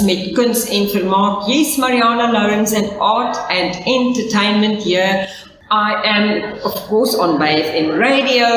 met Kuns en Vermaak. Yes, Marianah Lourens and art and entertainment here. I am, of course, on BFM radio,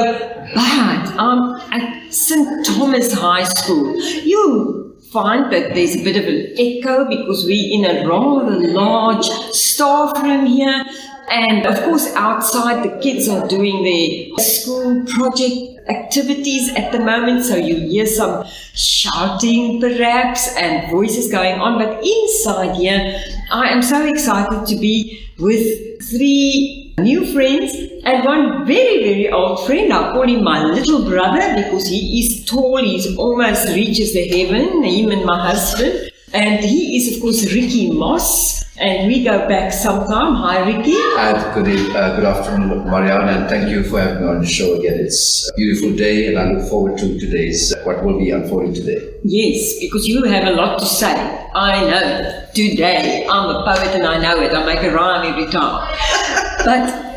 but I'm at St. Thomas High School. You find that there's a bit of an echo because we're in a rather large staff room here. And of course, outside the kids are doing their school project activities at the moment, so you hear some shouting perhaps and voices going on. But inside here, I am so excited to be with 3 new friends and one very, very old friend. I call him my little brother because he is tall, he's almost reaches the heaven, him and my husband. And he is, of course, Ricky Moss, and we go back sometime. Hi, Ricky. Hi, good afternoon, Marianah, and thank you for having me on the show again. It's a beautiful day, and I look forward to today's, what will be unfolding today. Yes, because you have a lot to say. I know. Today, I'm a poet and I know it. I make a rhyme every time. But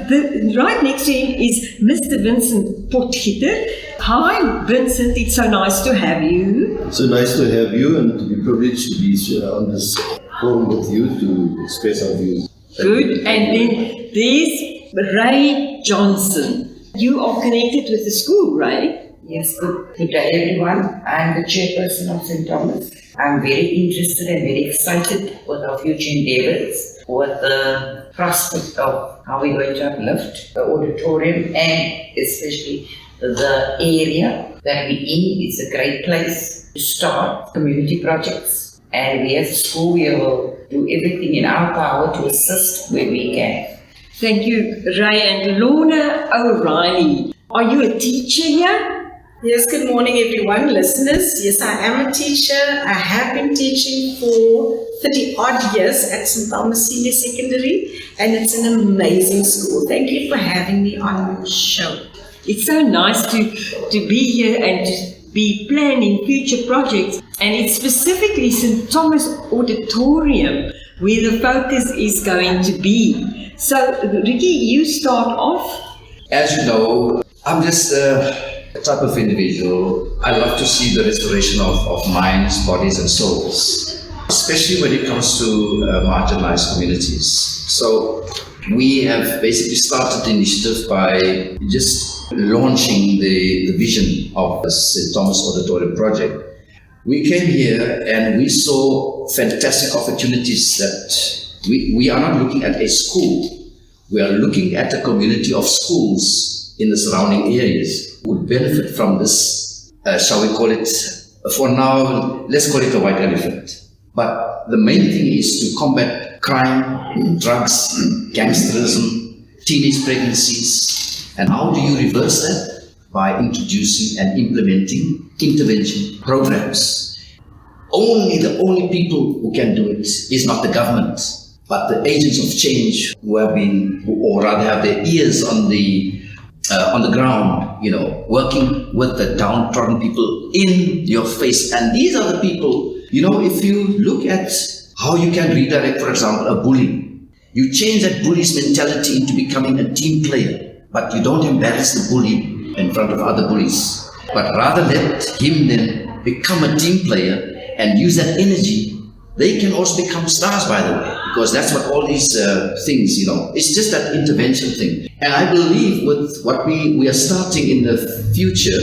right next to him is Mr. Vincent Potgieter. Hi, Vincent. It's so nice to have you. So nice to have you and to be privileged to be on this forum with you to express our views. Good. And then there's Ray Johnson. You are connected with the school, Ray? Yes, good day everyone. I'm the chairperson of St. Thomas. I'm very interested and very excited with our future endeavors, with the prospect of how we're going to uplift the auditorium and especially the area that we're in. It's a great place to start community projects, and we as a school we will do everything in our power to assist where we can. Thank you, Ray. And Lorna O'Reilly, are you a teacher here? Yes, good morning everyone, listeners. Yes, I am a teacher. I have been teaching for 30 odd years at St. Thomas Senior Secondary, and it's an amazing school. Thank you for having me on your show. It's so nice to be here and to be planning future projects, and it's specifically St. Thomas Auditorium where the focus is going to be. So, Ricky, you start off. As you know, I'm just a type of individual. I love to see the restoration of minds, bodies and souls, especially when it comes to marginalized communities. So we have basically started the initiative by just launching the vision of the St. Thomas Auditorium project. We came here and we saw fantastic opportunities that we are not looking at a school. We are looking at a community of schools in the surrounding areas who would benefit from this, shall we call it, for now, let's call it the white elephant. But the main thing is to combat crime, drugs, gangsterism, teenage pregnancies. And how do you reverse that? By introducing and implementing intervention programs. The only people who can do it is not the government, but the agents of change who have their ears on the ground, working with the downtrodden people in your face. And these are the people, if you look at how you can redirect, for example, a bully, you change that bully's mentality into becoming a team player, but you don't embarrass the bully in front of other bullies, but rather let him then become a team player and use that energy. They can also become stars, by the way, because that's what all these things, it's just that intervention thing. And I believe with what we are starting in the future,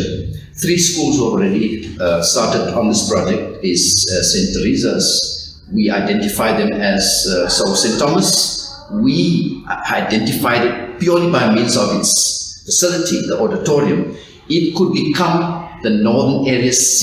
3 schools who already started on this project is St. Teresa's. We identify them as, St. Thomas, we identified it purely by means of its facility, the auditorium. It could become the Northern Area's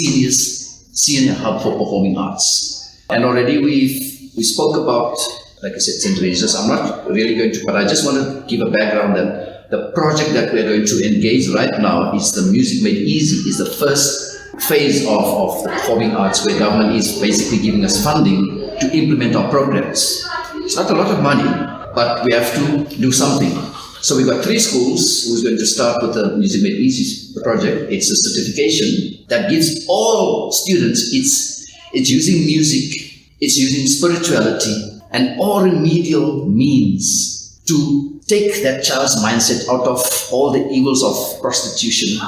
senior hub for performing arts. And already we spoke about, like I said, St. Teresa's. I'm not really going to, but I just want to give a background that the project that we're going to engage right now is the Music Made Easy, is the first phase of the performing arts, where government is basically giving us funding to implement our programs. It's not a lot of money, but we have to do something. So we've got 3 schools who's going to start with the Music Made Easy project. It's a certification that gives all students, it's using music, it's using spirituality and all remedial means to take that child's mindset out of all the evils of prostitution,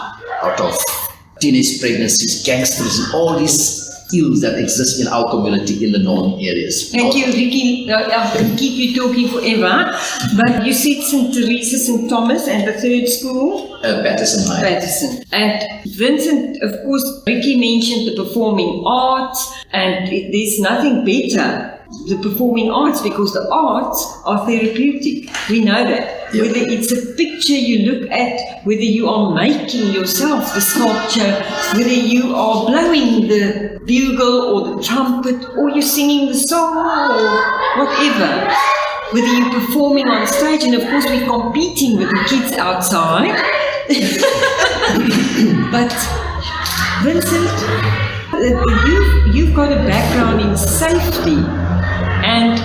out of teenage pregnancies, gangsters, and all these skills that exist in our community in the known areas. Thank you, Ricky. I can keep you talking forever. But you said St. Teresa, St. Thomas, and the third school? Patterson High. Patterson. And Vincent, of course, Ricky mentioned the performing arts, and there's nothing better, the performing arts, because the arts are therapeutic. We know that. Yeah. Whether it's a picture you look at, whether you are making yourself the sculpture, whether you are blowing the bugle or the trumpet, or you're singing the song or whatever, whether you're performing on stage, and of course we're competing with the kids outside. But Vincent, you've got a background in safety, and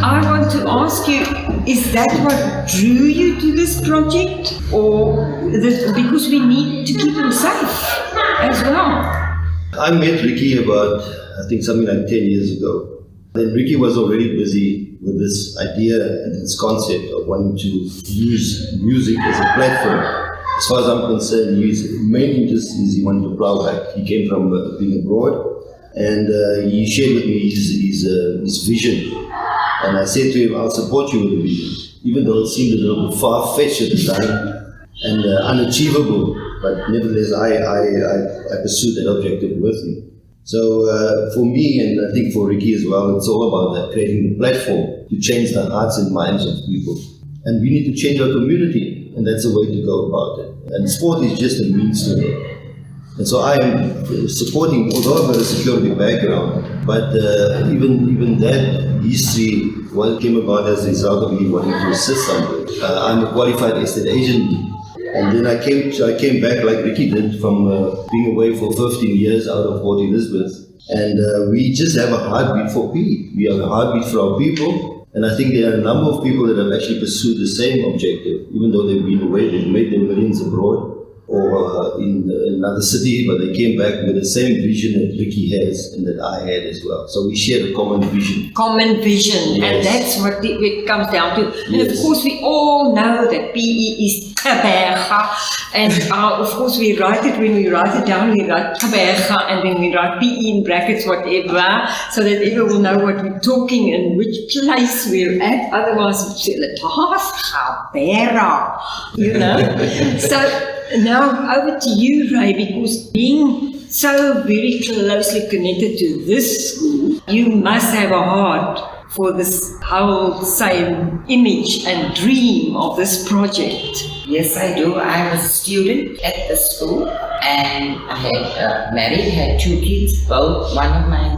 I want to ask you, is that what drew you to this project, or because we need to keep them safe as well? I met Ricky about, I think, something like 10 years ago. Then Ricky was already busy with this idea and this concept of wanting to use music as a platform. As far as I'm concerned, his main interest is he wanted to plow back. He came from being abroad, and he shared with me his vision. And I said to him, I'll support you with the vision, even though it seemed a little bit far-fetched at the time and unachievable. But nevertheless, I pursued that objective with him. So for me, and I think for Ricky as well, it's all about that, creating a platform to change the hearts and minds of people. And we need to change our community, and that's the way to go about it. And sport is just a means to it. And so I am supporting, although I've got a security background, but even that history came about as a result of me wanting to assist somebody. I'm a qualified estate agent, and then I came back like Ricky did from being away for 15 years out of Port Elizabeth. And we just have a heartbeat for people. We have a heartbeat for our people. And I think there are a number of people that have actually pursued the same objective, even though they've been away, they've made their millions abroad or in another city, but they came back with the same vision that Ricky has and that I had as well. So we shared a common vision. Common vision, Yes. and that's what it comes down to. And Yes. of course, we all know that PE is Kaberga, and of course, we write it when we write it down. We write Kaberga, and then we write PE in brackets, whatever, so that everyone will know what we're talking and which place we're at. Otherwise, we say Kaberga, you know. So now over to you, Ray, because being so very closely connected to this school, you must have a heart for this whole same image and dream of this project. Yes, I do. I was a student at the school, and I had married, had 2 kids, both. One of my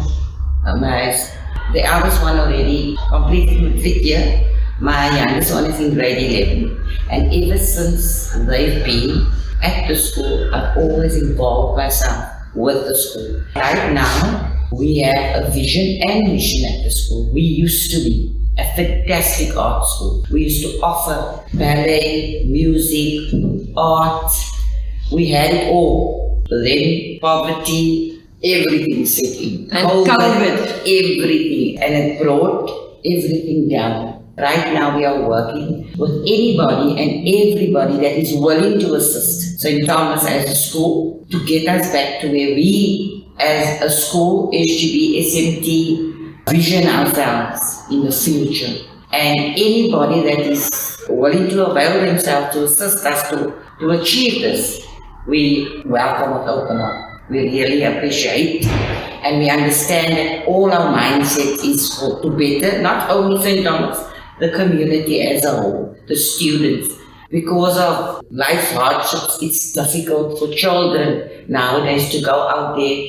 the eldest one already completed with 5th year. My youngest one is in grade 11. And ever since they've been at the school, I've always involved myself with the school. Right now, we have a vision and mission at the school. We used to be a fantastic art school. We used to offer ballet, music, art. We had it all. Then poverty, everything set in. And COVID. Everything. And it brought everything down. Right now we are working with anybody and everybody that is willing to assist St. Thomas as a school to get us back to where we as a school, SGB, SMT, vision ourselves in the future. And anybody that is willing to avail themselves to assist us to achieve this, we welcome with open arms. We really appreciate, and we understand that all our mindset is to better not only St. Thomas, the community as a whole, the students. Because of life hardships, it's difficult for children nowadays to go out there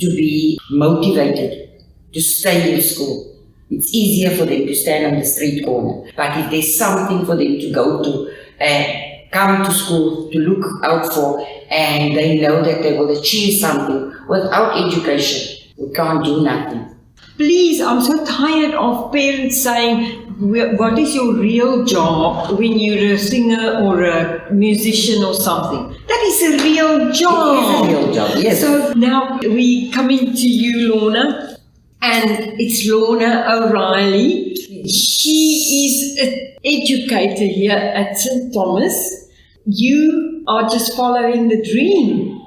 to be motivated, to stay in school. It's easier for them to stand on the street corner. But if there's something for them to go to and come to school to look out for, and they know that they will achieve something, without education, we can't do nothing. Please, I'm so tired of parents saying, what is your real job when you're a singer or a musician or something? That is a real job. It is a real job, yes. So now we coming to you, Lorna, and it's Lorna O'Reilly. She is an educator here at St. Thomas. You are just following the dream.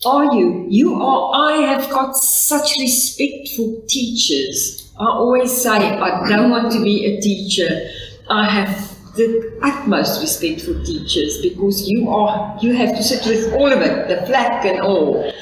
are you? You are. I have got such respect for teachers. I always say I don't want to be a teacher. I have the utmost respect for teachers because you have to sit with all of it, the flack and all,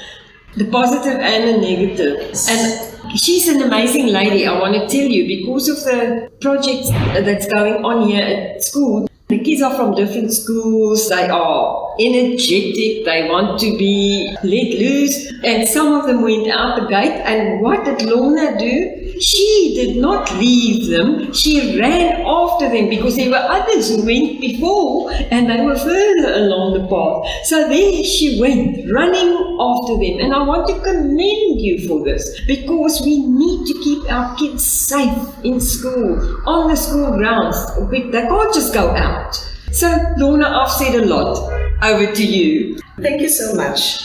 the positive and the negative. And she's an amazing lady, I want to tell you, because of the project that's going on here at school. The kids are from different schools, they are energetic, they want to be let loose, and some of them went out the gate, and what did Lorna do? She did not leave them, she ran after them because there were others who went before and they were further along the path. So there she went, running after them, and I want to commend you for this because we need to keep our kids safe in school, on the school grounds. They can't just go out. So, Lorna, I've said a lot. Over to you. Thank you so much.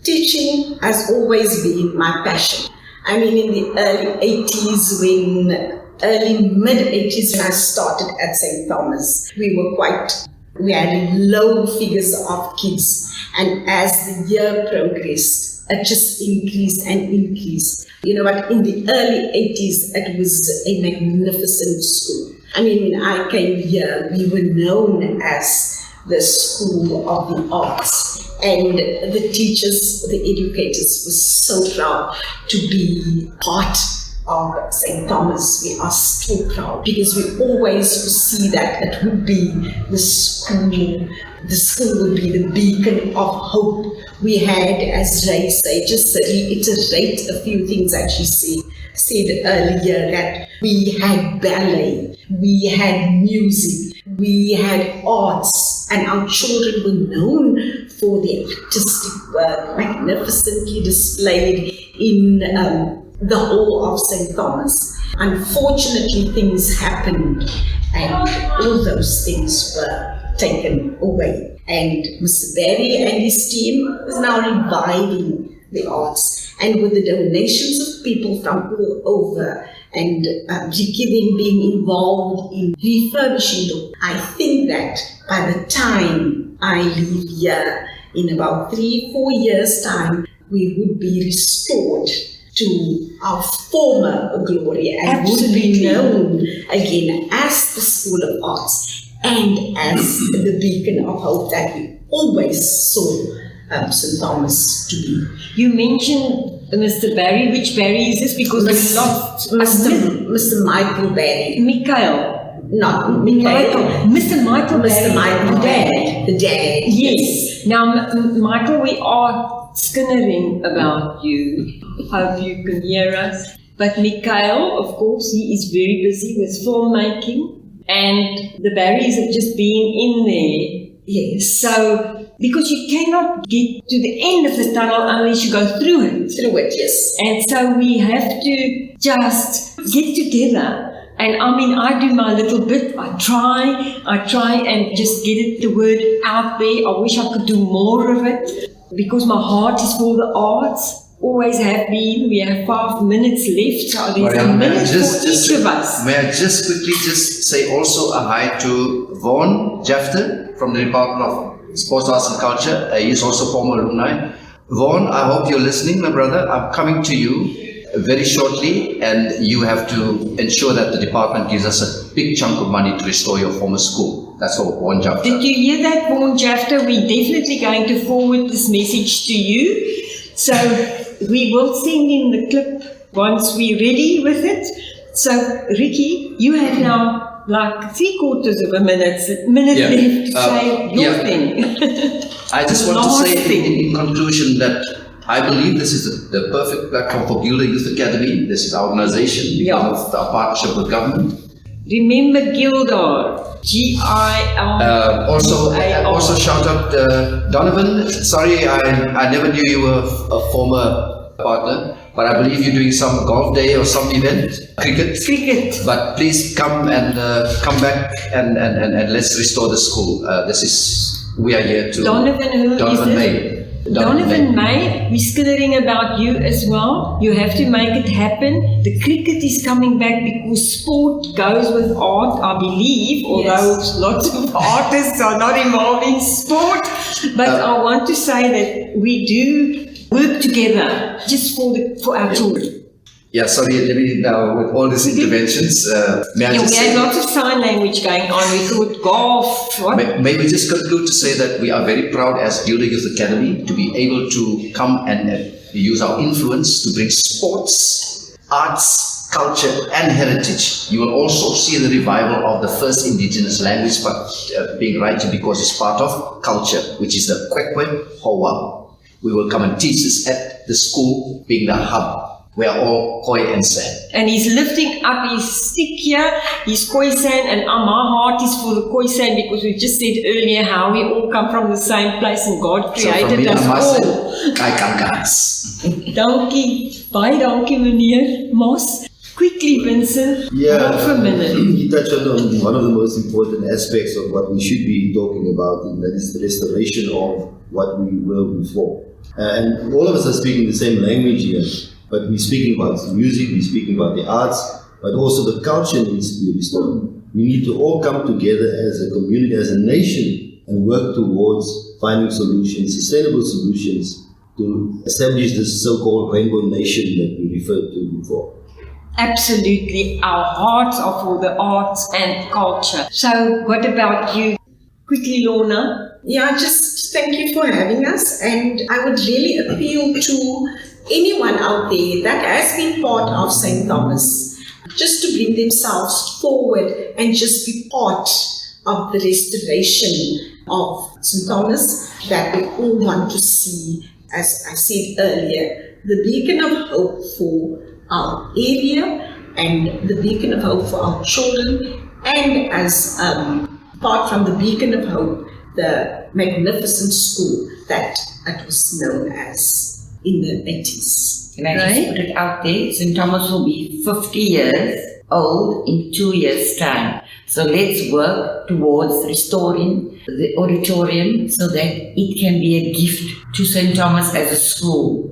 Teaching has always been my passion. I mean, in the early mid-80s when I started at St. Thomas, we had low figures of kids. And as the year progressed, it just increased and increased. You know what, in the early 80s, it was a magnificent school. I mean, when I came here, we were known as the School of the Arts. And the teachers, the educators were so proud to be part of St. Thomas. We are so proud because we always see that it would be the school would be the beacon of hope. We had, as Ray said, just to reiterate a few things that she said earlier, that we had ballet, we had music, we had arts, and our children were known for their artistic work, magnificently displayed in the hall of St. Thomas. Unfortunately, things happened and all those things were taken away. And Mr. Barry and his team is now reviving the arts, and with the donations of people from all over and being involved in refurbishing them, I think that by the time I leave here in about 3-4 years' time, we would be restored to our former glory and would be known again as the School of Arts and as the beacon of hope that we always saw St. Thomas to be. You mentioned Mr. Barry. Which Barry is this? Because we lost Mr. Michael Barry. Michael. Not Michael. Mr. Michael Barry. Mr. Michael Barry. The dad. Yes. Now, Michael, we are skinnering about you. Hope you can hear us. But Mikhail, of course, he is very busy with filmmaking, and the Barrys have just been in there. Yes. So, because you cannot get to the end of the tunnel unless you go through it. Through it, yes. And so we have to just get together. And I mean, I do my little bit. I try and just get the word out there. I wish I could do more of it because my heart is for the arts. Always have been. We have 5 minutes left, so there's a minute for each of us. May I just quickly say also a hi to Vaughan Jafter from the Department of Sports, Arts and Culture. He's also former alumni. Vaughan, I hope you're listening, my brother. I'm coming to you very shortly, and you have to ensure that the department gives us a big chunk of money to restore your former school. That's all, Vaughan Jafter. Did you hear that, Vaughan Jafter? We're definitely going to forward this message to you. So we will send in the clip once we're ready with it. So, Ricky, you have now like 3/4 of a minute left to say your thing. I just want to say in conclusion that I believe this is the perfect platform for Gilder Youth Academy. This is our organization because of our partnership with government. Remember Gildor, G-I-L. Also shout out Donovan. Sorry, I never knew you were a former partner, but I believe you're doing some golf day or some event, cricket. But please come back and let's restore the school. We are here to Donovan May. Donovan May, we're skittering about you as well. You have to make it happen. The cricket is coming back because sport goes with art, I believe, although lots of artists are not involved in sport. But I want to say that we do work together just for our children. Yeah, sorry, let me now, with all these interventions, may I Yeah, just we say, had lots of sign language going on. We thought golf, what? may we just conclude to say that we are very proud as Builder Youth Academy to be able to come and use our influence to bring sports, arts, culture and heritage. You will also see the revival of the first indigenous language being written because it's part of culture, which is the Kwekwe Hoa. We will come and teach this at the school, being the hub. We are all koi and sand. And he's lifting up his stick here, his koi sand, and my heart is for the koi sand because we just said earlier how we all come from the same place and God So from created me, I us must all. say, Kai Kankas. Dankie, baie dankie meneer Moss. Quickly, Vincent, half a minute. You touched on one of the most important aspects of what we should be talking about, and that is the restoration of what we were before. And all of us are speaking the same language here, but we're speaking about the music, we're speaking about the arts, but also the culture needs to be restored. We need to all come together as a community, as a nation, and work towards finding solutions, sustainable solutions, to establish this so-called rainbow nation that we referred to before. Absolutely, our hearts are for the arts and culture. So, what about you? Quickly, Lorna. Yeah, just thank you for having us, and I would really appeal to anyone out there that has been part of St. Thomas, just to bring themselves forward and just be part of the restoration of St. Thomas that we all want to see, as I said earlier, the beacon of hope for our area and the beacon of hope for our children, and as apart from the beacon of hope, the magnificent school that it was known as in the 80s. Can I just put it out there? St. Thomas will be 50 years old in 2 years' time. So let's work towards restoring the auditorium so that it can be a gift to St. Thomas as a school.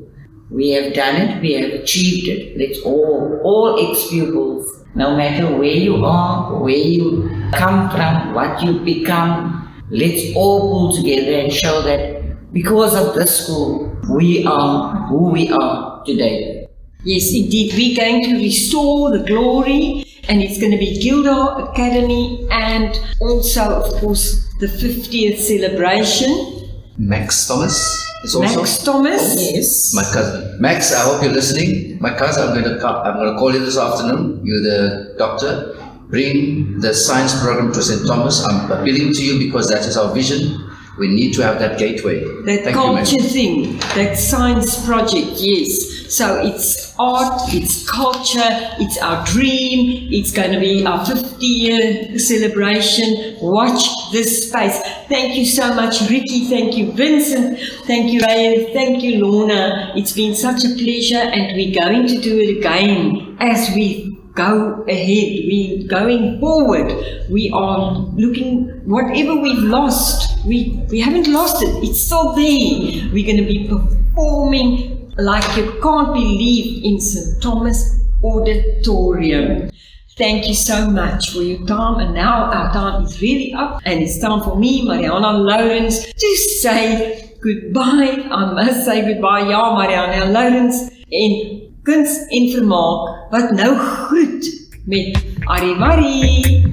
We have done it, we have achieved it. Let's all ex-pupils, no matter where you are, where you come from, what you become, let's all pull together and show that because of this school, we are who we are today. Yes, indeed, we're going to restore the glory, and it's going to be Gilda Academy, and also, of course, the 50th celebration. Max Thomas is also. Max Thomas. Yes. My cousin. Max, I hope you're listening. My cousin, I'm going to call you this afternoon. You're the doctor. Bring the science program to St. Thomas. I'm appealing to you because that is our vision. We need to have that gateway. That Thank culture you, thing, that science project, yes. So it's art, it's culture, it's our dream, it's going to be our 50-year celebration. Watch this space. Thank you so much, Ricky. Thank you, Vincent. Thank you, Ryan. Thank you, Lorna. It's been such a pleasure, and we're going to do it again as we go ahead. We're going forward. We are looking, whatever we've lost, we haven't lost it. It's still there. We're going to be performing like you can't believe in St. Thomas Auditorium. Thank you so much for your time. And now our time is really up, and it's time for me, Marianah Lourens, to say goodbye. I must say goodbye. Ja, Marianah Lourens en Kuns en Vermaak wat nou groet met Arrivari.